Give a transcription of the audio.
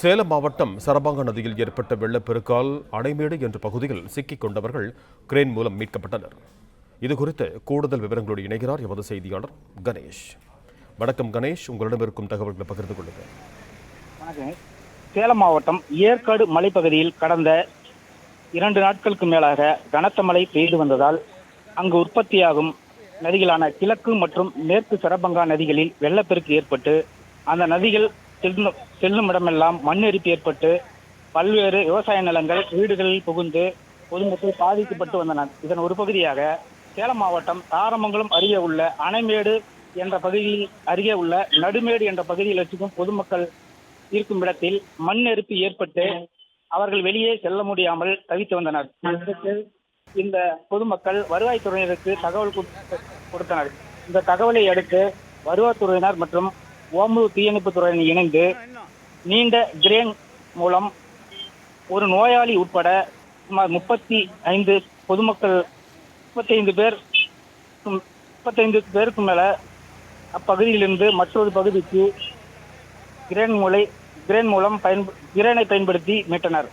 சேலம் மாவட்டம் சரபாங்க நதியில் ஏற்பட்ட வெள்ளப்பெருக்கால் அணைமேடு என்ற பகுதியில் சிக்கிக் கொண்டவர்கள் கிரேன் மூலம் மீட்கப்பட்டனர். இதுகுறித்து கூடுதல் விவரங்களோடு இணைகிறார் எமது செய்தியாளர் கணேஷ். வணக்கம் கணேஷ், உங்களிடம் இருக்கும் தகவல்களை பகிர்ந்து கொள்ளுங்கள். வணக்கம். சேலம் மாவட்டம் ஏற்காடு மலைப்பகுதியில் கடந்த 2 நாட்களுக்கு மேலாக கனத்த மழை பெய்து வந்ததால் அங்கு உற்பத்தியாகும் நதிகளான கிழக்கு மற்றும் மேற்கு சரபங்கா நதிகளில் வெள்ளப்பெருக்கு ஏற்பட்டு அந்த நதிகள் செல்லும் இடமெல்லாம் மண் எரிப்பு ஏற்பட்டு பல்வேறு விவசாய நிலங்கள் வீடுகளில் புகுந்து பொதுமக்கள் பாதிக்கப்பட்டு வந்தனர். இதன் ஒரு பகுதியாக சேலம் மாவட்டம் தாரமங்கலம் அருகே உள்ள அணைமேடு என்ற பகுதியில் அருகே உள்ள நடுமேடு என்ற பகுதியில் வச்சுக்கும் பொதுமக்கள் இருக்கும் இடத்தில் மண் எரிப்பு ஏற்பட்டு அவர்கள் வெளியே செல்ல முடியாமல் தவித்து வந்தனர். இந்த பொதுமக்கள் வருவாய்த்துறையினருக்கு தகவல் கொடுத்தனர். இந்த தகவலை அடுத்து வருவாய்த்துறையினர் மற்றும் ஓமலூர் தீயணைப்பு துறையினர் இணைந்து நீண்ட கிரேன் மூலம் ஒரு நோயாளி உட்பட சுமார் 35 பொதுமக்கள் 35 பேருக்கு மேல அப்பகுதியிலிருந்து மற்றொரு பகுதிக்கு கிரேனை பயன்படுத்தி மீட்டனர்.